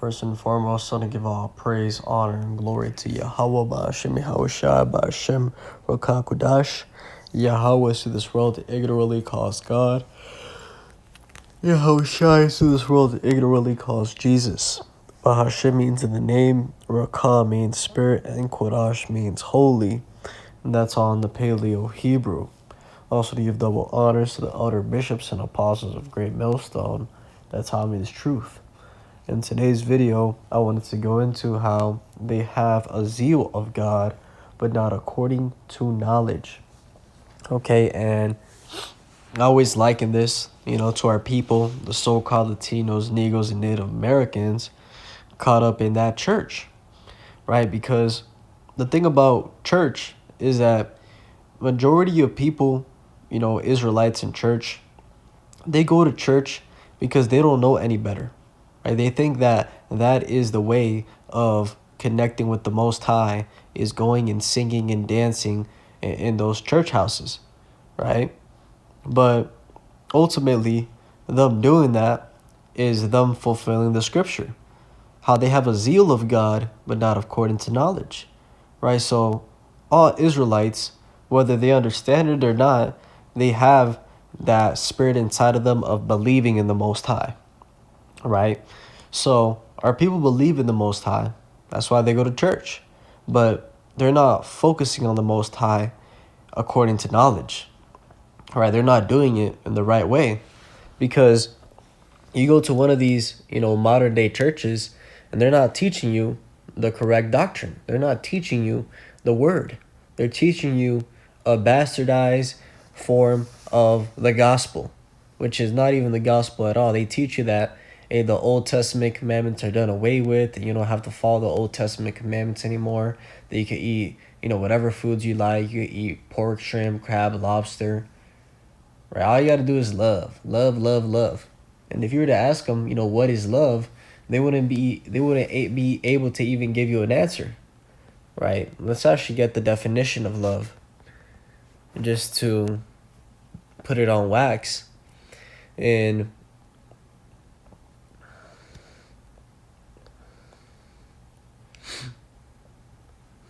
First and foremost, I want to give all praise, honor, and glory to Yahweh, Ba'ashem, Yahushua, Ba'ashem, Rokakudash. Yahweh is to this world ignorantly calls God. Yahushua is to this world ignorantly calls Jesus. Bahashem means in the name, Rakah means spirit, and Kodash means holy. And that's all in the Paleo Hebrew. Also to give double honors to the elder bishops and apostles of Great Millstone that taught me this truth. In today's video, I wanted to go into how they have a zeal of God, but not according to knowledge. Okay, and I always liken this, to our people, the so-called Latinos, Negroes, and Native Americans caught up in that church, right? Because the thing about church is that majority of people, Israelites in church, they go to church because they don't know any better. Right? They think that is the way of connecting with the Most High, is going and singing and dancing in those church houses, right? But ultimately, them doing that is them fulfilling the scripture. How they have a zeal of God, but not according to knowledge, right? So all Israelites, whether they understand it or not, they have that spirit inside of them of believing in the Most High, right? So our people believe in the Most High. That's why they go to church. But they're not focusing on the Most High according to knowledge, right? They're not doing it in the right way. Because you go to one of these, modern day churches, and they're not teaching you the correct doctrine. They're not teaching you the word. They're teaching you a bastardized form of the gospel, which is not even the gospel at all. They teach you that the Old Testament commandments are done away with, and you don't have to follow the Old Testament commandments anymore. That you can eat, whatever foods you like. You can eat pork, shrimp, crab, lobster. Right? All you got to do is love. Love, love, love. And if you were to ask them, what is love, they wouldn't be able to even give you an answer. Right? Let's actually get the definition of love, just to put it on wax. And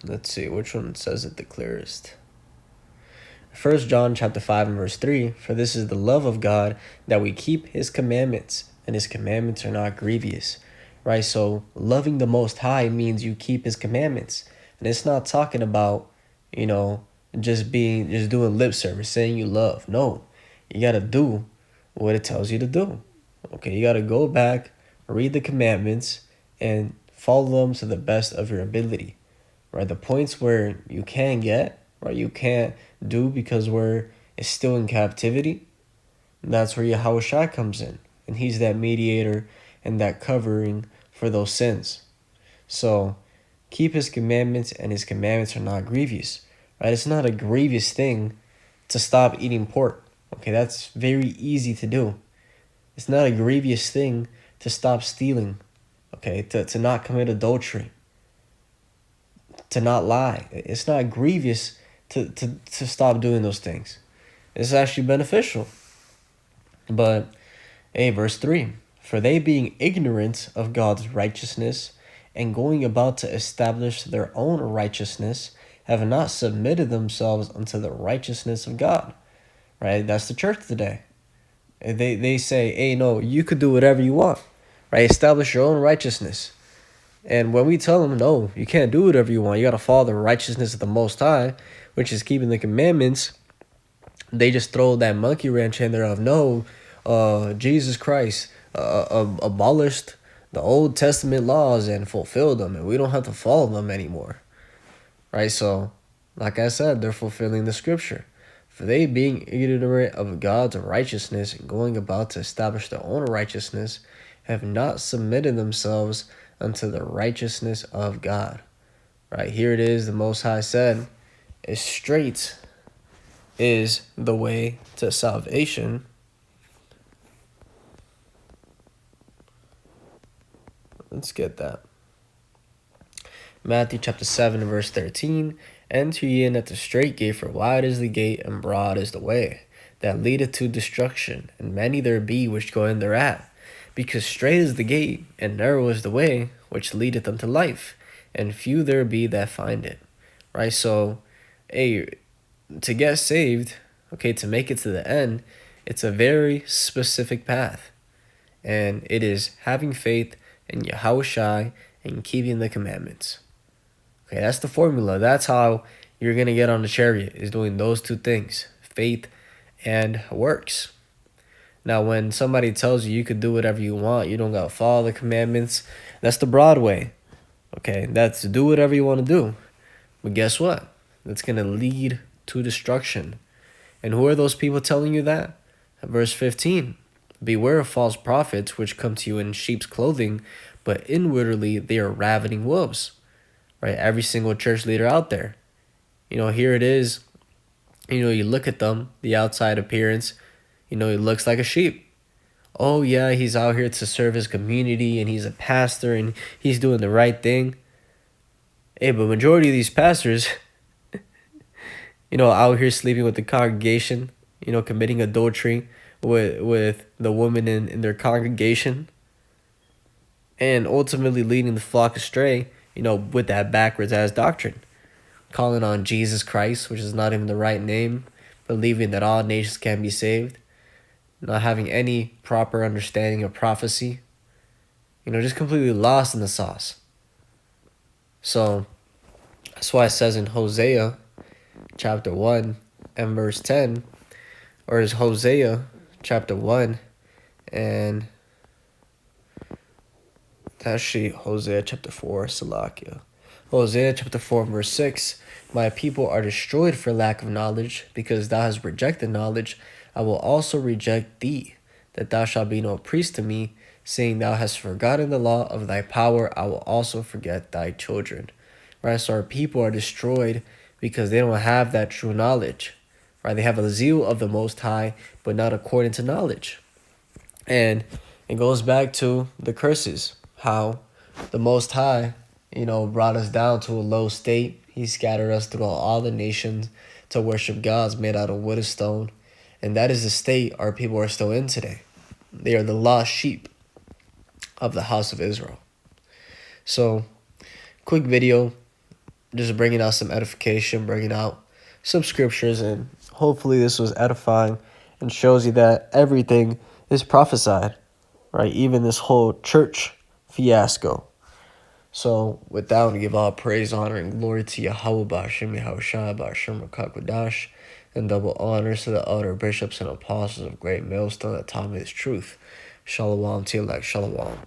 let's see which one says it the clearest. 1 John chapter 5 and verse 3, for this is the love of God, that we keep his commandments, and his commandments are not grievous. Right? So loving the Most High means you keep his commandments. And it's not talking about, just doing lip service, saying you love. No, you got to do what it tells you to do. Okay, you got to go back, read the commandments, and follow them to the best of your ability. Right? The points where you can get, right, you can't do because it's still in captivity, that's where Yahushua comes in. And he's that mediator and that covering for those sins. So keep his commandments, and his commandments are not grievous. Right? It's not a grievous thing to stop eating pork. Okay, that's very easy to do. It's not a grievous thing to stop stealing. Okay, to not commit adultery, to not lie. It's not grievous to stop doing those things. It's actually beneficial. But, verse 3, for they being ignorant of God's righteousness and going about to establish their own righteousness, have not submitted themselves unto the righteousness of God. Right? That's the church today. They say, no, you could do whatever you want. Right? Establish your own righteousness. And when we tell them, no, you can't do whatever you want, you got to follow the righteousness of the Most High, which is keeping the commandments, they just throw that monkey wrench in there of, no, Jesus Christ abolished the Old Testament laws and fulfilled them, and we don't have to follow them anymore. Right? So, like I said, they're fulfilling the scripture. For they, being ignorant of God's righteousness and going about to establish their own righteousness, have not submitted themselves unto the righteousness of God. Right? Here it is, the Most High said, is straight is the way to salvation. Let's get that. Matthew chapter 7 verse 13, enter ye in at the straight gate, for wide is the gate and broad is the way that leadeth to destruction, and many there be which go in thereat. Because straight is the gate, and narrow is the way which leadeth unto life, and few there be that find it. Right? So, hey, to get saved, okay, to make it to the end, it's a very specific path. And it is having faith in Yahushua and keeping the commandments. Okay, that's the formula. That's how you're going to get on the chariot, is doing those two things, faith and works. Now, when somebody tells you could do whatever you want, you don't got to follow the commandments, that's the broad way. Okay, that's do whatever you want to do. But guess what? That's going to lead to destruction. And who are those people telling you that? Verse 15. Beware of false prophets, which come to you in sheep's clothing, but inwardly they are ravening wolves. Right? Every single church leader out there. Here it is. You look at them, the outside appearance, he looks like a sheep. Oh, yeah, he's out here to serve his community, and he's a pastor, and he's doing the right thing. Hey, but majority of these pastors, out here sleeping with the congregation, committing adultery with the women in their congregation, and ultimately leading the flock astray, with that backwards ass doctrine, calling on Jesus Christ, which is not even the right name, believing that all nations can be saved, not having any proper understanding of prophecy, just completely lost in the sauce. So that's why it says in Hosea chapter 1 and verse 10, or is Hosea chapter 1 and actually Hosea chapter 4, Salakia. Hosea chapter 4 verse 6, my people are destroyed for lack of knowledge, because thou hast rejected knowledge. I will also reject thee, that thou shalt be no priest to me, saying thou hast forgotten the law of thy power. I will also forget thy children. Right? So our people are destroyed because they don't have that true knowledge. Right? They have a zeal of the Most High, but not according to knowledge. And it goes back to the curses, how the Most High, brought us down to a low state. He scattered us throughout all the nations to worship gods made out of wood and stone. And that is the state our people are still in today. They are the lost sheep of the house of Israel. So, quick video, just bringing out some edification, bringing out some scriptures, and hopefully this was edifying and shows you that everything is prophesied, right? Even this whole church fiasco. So, with that, I want to give all praise, honor, and glory to Yahweh, Ba'ashem, Yahushua, Ba'ashem, Rakakwadash, and double honors to the elder bishops and apostles of Great Millstone that taught me this truth. Shalom, Tilak, Shalom.